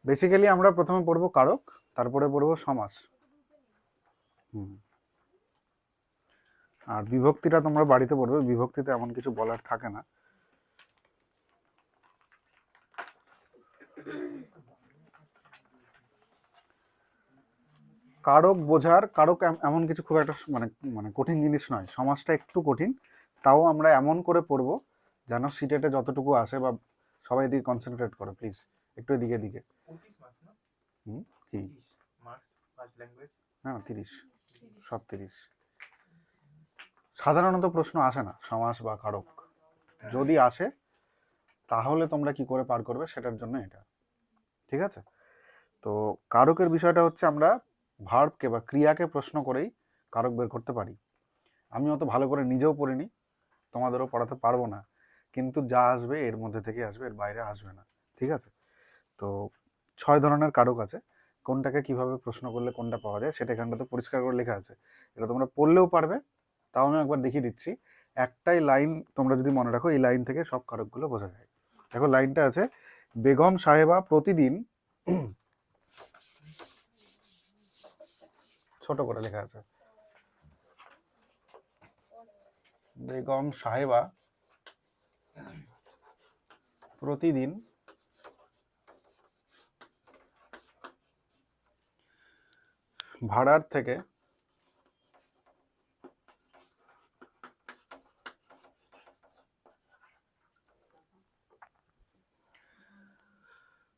Basically আমরা প্রথমে পড়বো কারক, তারপরে পড়বো সমাস। আর বিভক্তিটা তোমরা বাড়িতে পড়বে, বিভক্তিতে এমন কিছু বলার থাকে না। কারক বোঝার, কারক এমন কিছু খুব একটা মানে মানে কঠিন জিনিস নয়, সমাজটা একটু কঠিন, তাও আমরা এমন করে পড়বো যেন সিটেটে যতটুকু আসে, বা সবাই দিকে কনসেন্ট্রেট করো প্লিজ, একটু এদিকে দিকে। কি না 30, সব 30। সাধারণত প্রশ্ন আসে না সমাস বা কারক, যদি আসে তাহলে তোমরা কি করে পার করবে সেটার জন্য এটা, ঠিক আছে? তো কারকের বিষয়টা হচ্ছে আমরা ভার্বকে বা ক্রিয়াকে প্রশ্ন করেই কারক বের করতে পারি। আমি অত ভালো করে নিজেও পড়িনি, তোমাদেরও পড়াতে পারবো না, কিন্তু যা আসবে এর মধ্যে থেকে আসবে, এর বাইরে আসবে না, ঠিক আছে? তো 6 ধরনের কারক আছে, কোনটাকে কিভাবে প্রশ্ন করলে কোনটা পাওয়া যায় সেটা এখানটাতে পরিষ্কার করে লেখা আছে, এটা তোমরা পড়লেও পারবে। তাও আমি একবার দেখিয়ে দিচ্ছি, একটাই লাইন তোমরা যদি মনে রাখো, এই লাইন থেকে সব কারকগুলো বোঝা যায়। দেখো লাইনটা আছে, বেগম সাহেবা প্রতিদিন, ছোট করে লেখা আছে, বেগম সাহেবা প্রতিদিন ভাড়ার থেকে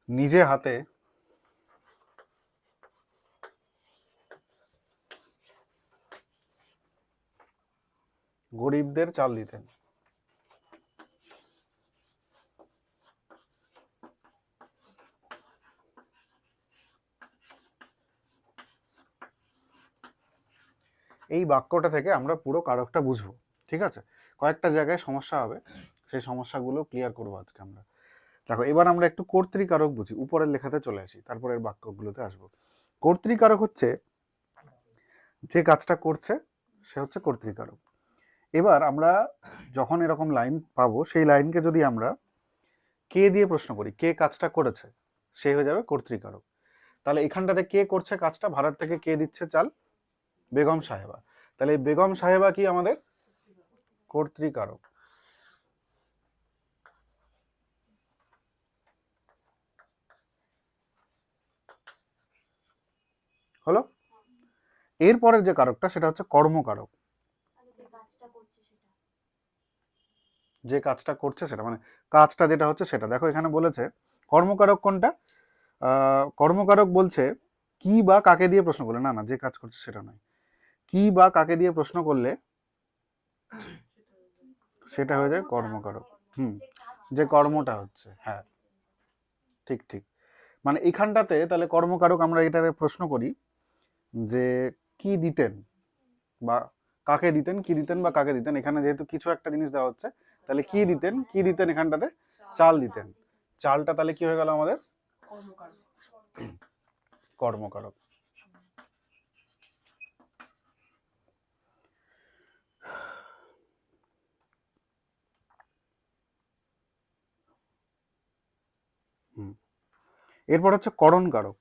নিজে হাতে গরিবদের চাল দিতেন। এই বাক্যটা থেকে আমরা পুরো কারকটা বুঝবো, ঠিক আছে? কয়েকটা জায়গায় সমস্যা হবে, সেই সমস্যাগুলো ক্লিয়ার করবো আজকে আমরা। দেখো এবার আমরা একটু কর্তৃকারক বুঝি, উপরের লেখাতে চলে আসি, তারপরের বাক্যগুলোতে আসবো। কর্তৃকারক হচ্ছে যে কাজটা করছে সে হচ্ছে কর্তৃকারক। এবার আমরা যখন এরকম লাইন পাবো, সেই লাইনকে যদি আমরা কে দিয়ে প্রশ্ন করি, কে কাজটা করেছে, সে হয়ে যাবে কর্তৃকারক। তাহলে এখানটাতে কে করছে কাজটা, ভাড়ার থেকে কে দিচ্ছে চাল, বেগম সাহেবা। তাহলে এই বেগম সাহেবা কি আমাদের কর্তৃকারক। হলো? এরপরের যে কারকটা সেটা হচ্ছে কর্মকারক, যে কাজটা করছে সেটা, মানে কাজটা যেটা হচ্ছে সেটা। দেখো এখানে বলেছে কর্মকারক কোনটা, কর্মকারক বলছে কি বা কাকে দিয়ে প্রশ্ন করলে, না না যে কাজ করছে সেটা নয়, কি বা কাকে দিয়ে প্রশ্ন করলে সেটা হয়ে যায় কর্মকারক। যে কর্মটা হচ্ছে, হ্যাঁ ঠিক ঠিক। মানে এখানটাতে তাহলে কর্মকারক আমরা এটাতে প্রশ্ন করি যে কি দিতেন বা কাকে দিতেন, কি দিতেন বা কাকে দিতেন। এখানে যেহেতু কিছু একটা জিনিস দেওয়া হচ্ছে, তাহলে কি দিতেন, কি দিতেন এখানটাতে চাল দিতেন। চালটা তাহলে কি হয়ে গেল আমাদের কর্মকারক। এরপর হচ্ছে করণ কারক।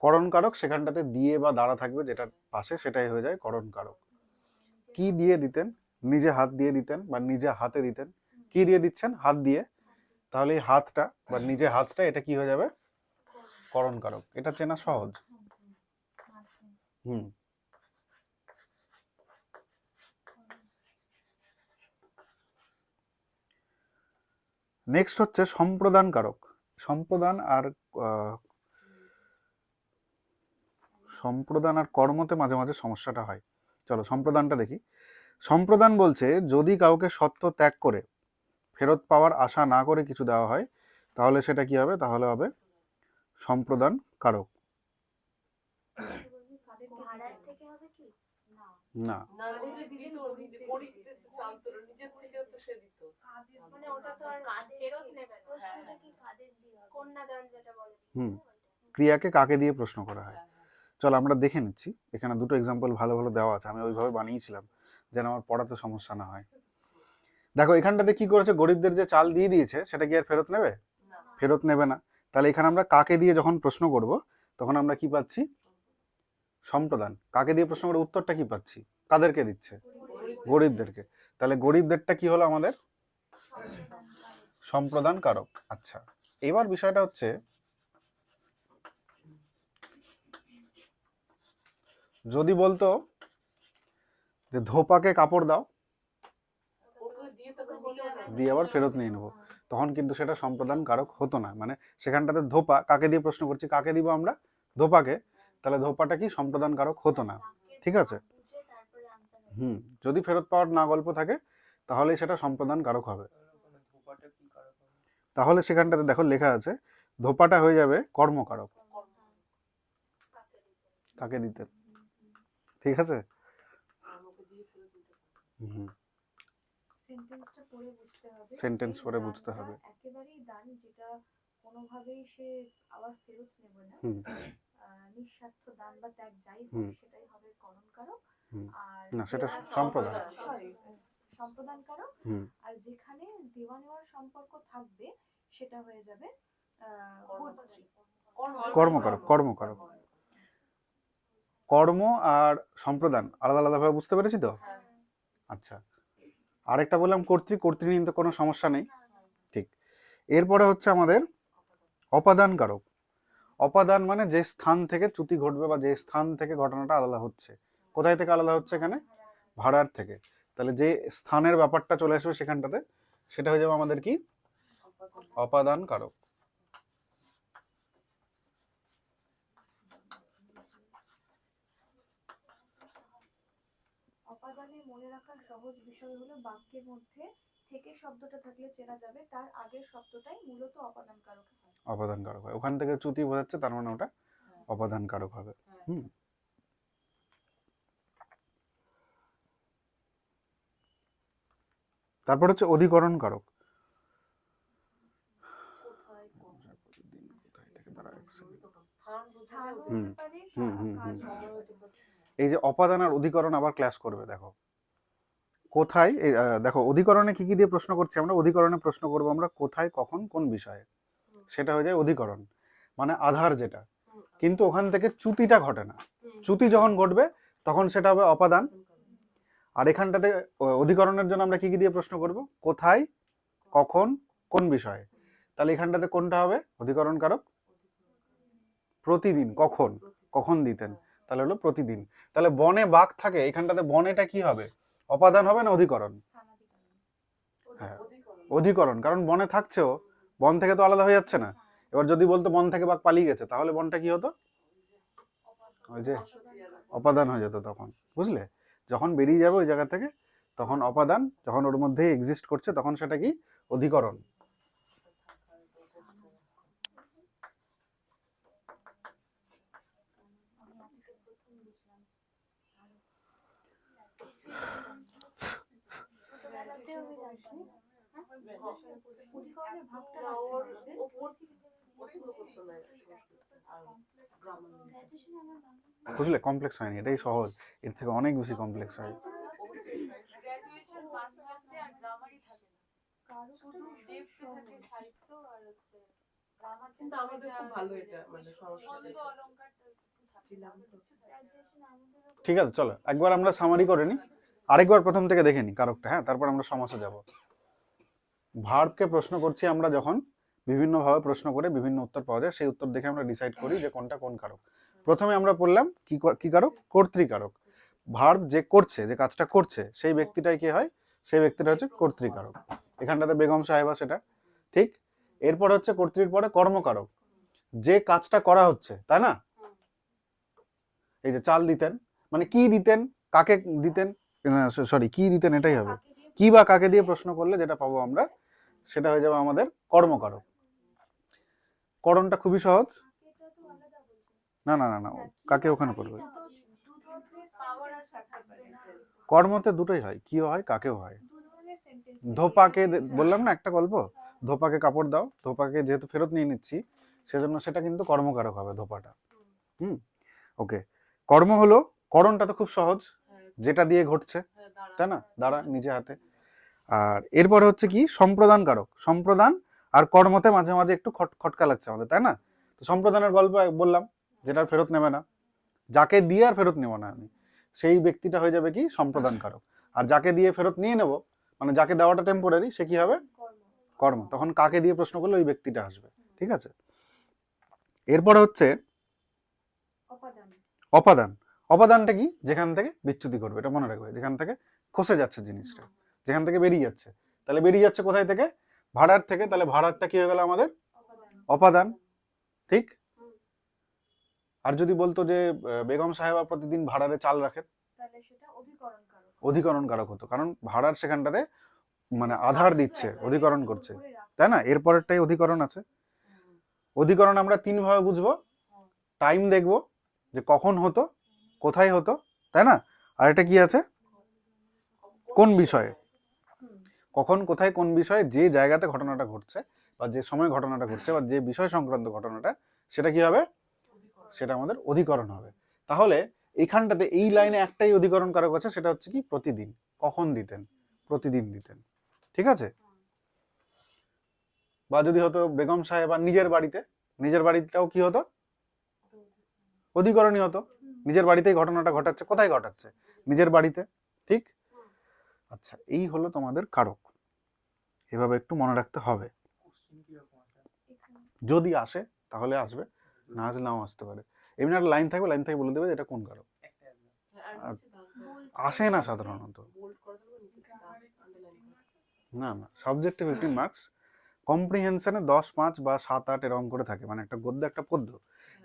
করণ কারক সেখানটাতে দিয়ে বা দ্বারা থাকবে, যেটার পাশে সেটাই হয়ে যায় করণ কারক। কি দিয়ে দিতেন, নিজে হাত দিয়ে দিতেন বা নিজে হাতে দিতেন। কি দিয়ে দিচ্ছেন, হাত দিয়ে, তাহলে এই হাতটা বা নিজে হাতটা এটা কি হয়ে যাবে করণ কারক। এটা চেনা সহজ। হুম নেক্সট হচ্ছে সম্প্রদান কারক। সম্প্রদান আর সম্প্রদান আর কর্মতে মাঝে মাঝে সমস্যাটা হয়। চলো সম্প্রদানটা দেখি। সম্প্রদান বলছে যদি কাউকে সত্য ত্যাগ করে ফেরত পাওয়ার আশা না করে কিছু দেওয়া হয়, তাহলে সেটা কি হবে, তাহলে হবে সম্প্রদান কারক। না ক্রিয়াকে কাকে দিয়ে প্রশ্ন করা হয়। চলো আমরা দেখে নিচ্ছি, এখানে দুটো এক্সাম্পল ভালো ভালো দেওয়া আছে, আমি ওইভাবে বানিয়েছিলাম যেন আমার পড়াতে সমস্যা না হয়। দেখো এখানটাতে কি করেছে, গরিবদের যে চাল দিয়ে দিয়েছে সেটা কি আর ফেরত নেবে, ফেরত নেবে না। তাহলে এখানে আমরা কাকে দিয়ে যখন প্রশ্ন করব তখন আমরা কি পাচ্ছি? সম্প্রদান। কাকে দিয়ে প্রশ্ন করে উত্তরটা কি পাচ্ছি? কাদেরকে দিচ্ছে? গরিবদেরকে। তাহলে গরিবদেরটা কি হলো আমাদের? সম্প্রদান কারক। আচ্ছা, এবার বিষয়টা হচ্ছে যদি বলতো যে ধোপাকে কাপড় দাও, দিয়ে আবার ফেরত নিয়ে নেবো, তখন কিন্তু সেটা সম্প্রদান কারক হতো না। মানে সেখানটাতে ধোপা, কাকে দিয়ে প্রশ্ন করছি, কাকে দিব আমরা? ধোপাকে। তাহলে ধোপাটা কি সম্প্রদান কারক হতো না। ঠিক আছে? যদি ফেরত পাওয়ার না গল্প থাকে তাহলে সেটা সম্প্রদান কারক হবে। তাহলে সেখানটাতে দেখো লেখা আছে ধোপাটা হয়ে যাবে কর্মকারক। কাকে দিতে? ঠিক আছে? সেন্টেন্স পরে বুঝতে হবে। একেবারেই দান যেটা কোনোভাবেই সে আবার ফেরত নেবে না, নিঃস্বার্থ দান বা ত্যাগ যাই হোক সেটাই হবে করণকারক। আর না, সেটা সম্প্রদান। সম্প্রদানকারক। আর যেখানে দেওয়া নেওয়ার সম্পর্ক থাকবে সেটা হয়ে যাবে কর্মকারক। কর্মকারক। কর্ম আর সম্প্রদান আলাদা আলাদা ভাবে বুঝতে পেরেছি তো? আচ্ছা, আরেকটা বললাম কর্তৃ। কর্তৃ নিয়ে তো কোনো সমস্যা নেই। ঠিক। এরপরে হচ্ছে আমাদের অপাদান কারক। অপাদান মানে যে স্থান থেকে চ্যুতি ঘটবে বা যে স্থান থেকে ঘটনাটা আলাদা হচ্ছে। কোথায় থেকে আলাদা হচ্ছে? এখানে ভাড়ার থেকে। তাহলে যে স্থানের ব্যাপারটা চলে আসবে সেখানটাতে, সেটা হয়ে যাবে আমাদের কি? অপাদান কারক। অপাদানে মনে রাখার সহজ বিষয় হলো বাক্যের মধ্যে থেকে শব্দটা থাকলে চেনা যাবে তার আগের শব্দটাই মূলত অপাদান কারক হয়। অপাদান কারক হয়। ওখান থেকে চ্যুতি বোঝাচ্ছে, তার মানে ওটা অপাদান কারক হবে। তারপর হচ্ছে অধিকরণ কারক। এই যে অপাদান আর অধিকরণ আবার ক্লাস করবে। দেখো কোথায়, দেখো অধিকরণে কি কি দিয়ে প্রশ্ন করছি আমরা? অধিকরণে প্রশ্ন করব আমরা কোথায়, কখন, কোন বিষয়ে। সেটা হয়ে যায় অধিকরণ, মানে আধার যেটা। কিন্তু ওখান থেকে চ্যুতিটা ঘটে না। চ্যুতি যখন ঘটবে তখন সেটা হবে অপাদান। আর এখানটাতে অধিকরণের জন্য আমরা কি কি দিয়ে প্রশ্ন করব? কোথায়, কখন, কোন বিষয়ে। তাহলে এখানটাতে কোনটা হবে অধিকরণ কারক? প্রতিদিন। কখন? কখন দিতেন, তাহলে হলো প্রতিদিন। তাহলে বনে বাঘ থাকে, এখানটাতে বনেটা কি হবে? অপাদান হবে না অধিকরণ? হ্যাঁ, অধিকরণ। কারণ বনে থাকছেও, বন থেকে তো আলাদা হয়ে যাচ্ছে না। এবার যদি বলতো বন থেকে বাঘ পালিয়ে গেছে, তাহলে বনটা কি হতো? ওই যে অপাদান হয়ে যেত তখন। বুঝলে? যখন বেরিয়ে যাবে ওই জায়গা থেকে তখন অপাদান, যখন ওর মধ্যে এক্সিস্ট করছে তখন সেটা কি? অধিকরণ। বুঝলে? কমপ্লেক্স হয়নি, এটাই সহজ। এর থেকে অনেক বেশি কমপ্লেক্স হয়। ঠিক আছে, চলো একবার আমরা সামারি করে নিই, আরেকবার প্রথম থেকে দেখে নিই কারকটা। হ্যাঁ, তারপর আমরা সমাসে যাব। ভার্বকে প্রশ্ন করছি আমরা যখন, বিভিন্নভাবে প্রশ্ন করে বিভিন্ন উত্তর পাওয়া যায়, সেই উত্তর দেখে আমরা ডিসাইড করি যে কোনটা কোন কারক। প্রথমে আমরা পড়লাম কি কারক? কর্তৃকারক। ভার্ব যে করছে, যে কাজটা করছে, সেই ব্যক্তিটাই কি হয়? সেই ব্যক্তিটা হচ্ছে কর্তৃকারক। এখানটাতে বেগম সাহেবা, সেটা ঠিক। এরপর হচ্ছে কর্তৃর পরে কর্মকারক, যে কাজটা করা হচ্ছে, তাই না? এই যে চাল দিতেন, মানে কি দিতেন, কাকে দিতেন, সরি কি দিতেন, এটাই হবে। কি বা কাকে দিয়ে প্রশ্ন করলে যেটা পাবো আমরা, সেটা হয়ে যাবে আমাদের কর্মকারক। করণটা খুবই সহজ। না না না না, কাকে ওখানে করবে। কর্মতে দুটোই হয়, কিও হয় কাকেও হয়। ধোপাকে বললাম না একটা গল্প, ধোপাকে কাপড় দাও, ধোপাকে যেহেতু ফেরত নিয়ে নিচ্ছি সেজন্য সেটা কিন্তু কর্মকারক হবে ধোপাটা। ওকে। কর্ম হলো, করণটা তো খুব সহজ, যেটা দিয়ে ঘটছে, তাই না? দ্বারা, নিজে হাতে। আর এরপরে হচ্ছে কি? সম্প্রদান কারক। সম্প্রদান আর কর্মতে মাঝে মাঝে একটু খটকা লাগছে আমাদের, তাই না? তো সম্প্রদানের গল্প বললাম, যেটা আর ফেরত নেবে না, যাকে দিয়ে আর ফেরত নেব না আমি, সেই ব্যক্তিটা হয়ে যাবে কি সম্প্রদান কারক। আর যাকে দিয়ে ফেরত নিয়ে নেব, মানে যাকে দেওয়াটা টেম্পোরারি, সে কি হবে? কর্ম। তখন কাকে দিয়ে প্রশ্ন করলে ওই ব্যক্তিটা আসবে। ঠিক আছে, এরপরে হচ্ছে অপাদান। অপাদানটা কি? যেখান থেকে বিচ্যুতি করবে, এটা মনে রাখবে, যেখান থেকে খসে যাচ্ছে জিনিসটা, যেখান থেকে বেরিয়ে যাচ্ছে। তাহলে বেরিয়ে যাচ্ছে কোথায় থেকে? ভাড়ার থেকে। তাহলে ভাড়ারটা কি হয়ে গেল আমাদের? অপাদান। ঠিক। আর যদি বলতো যে বেগম সাহেবা প্রতিদিন ভাড়ারে চাল রাখেন, অধিকরণ কারক হতো, কারণ ভাড়ার সেখানটাতে মানে আধার দিচ্ছে, অধিকরণ করছে, তাই না? এরপরেরটাই অধিকরণ আছে। অধিকরণ আমরা তিন ভাবে বুঝবো। টাইম দেখবো যে কখন হতো, কোথায় হতো, তাই না? আর এটা কি আছে? কোন বিষয়ে, কখন কোথায় কোন বিষয়ে যে জায়গাতে ঘটনাটা ঘটছে, বা যে সময় ঘটনাটা ঘটছে, বা যে বিষয় সংক্রান্ত ঘটনাটা, সেটা কি হবে? সেটা আমাদের অধিকরণ হবে। তাহলে এইখানটাতে এই লাইনে একটাই অধিকরণ কারক আছে, সেটা হচ্ছে কি? প্রতিদিন। কখন দিতেন? প্রতিদিন দিতেন। ঠিক আছে। বা যদি হতো বেগম সাহেবা নিজের বাড়িতে, নিজের বাড়িটাও কি হতো? অধিকরণই হতো। নিজের বাড়িতেই ঘটনাটা ঘটাচ্ছে, কোথায় ঘটাচ্ছে? নিজের বাড়িতে। ঠিক। আচ্ছা, এই হলো তোমাদের কারক। এভাবে একটু মনে রাখতে হবে। যদি আসে তাহলে আসবে, না আসলে নাও আসতে পারে। এমনি একটা লাইন থাকবে, লাইন থেকে বলে দেবে এটা কোন কারক। আসে না সাধারণত, না না, সাবজেক্টে 15 মার্কস, কম্প্রিহেনশনে 10, 5 বা 7, 8 এরকম করে থাকে, মানে একটা গদ্য একটা পদ্য।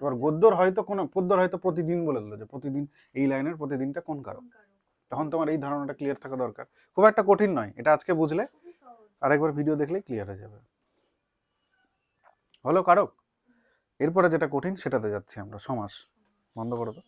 এবার গদ্যর হয়তো কোনো পদ্যর হয়তো প্রতিদিন বলে দিল যে প্রতিদিন এই লাইনের প্রতিদিনটা কোন কারক, তখন তোমার এই ধারণাটা ক্লিয়ার থাকা দরকার। খুব একটা কঠিন নয়, এটা আজকে বুঝলে আরেকবার ভিডিও দেখলেই ক্লিয়ার হয়ে যাবে। হলো কারক। এরপরে যেটা কঠিন সেটাতে যাচ্ছি আমরা, সমাস। বন্ধ করো তো।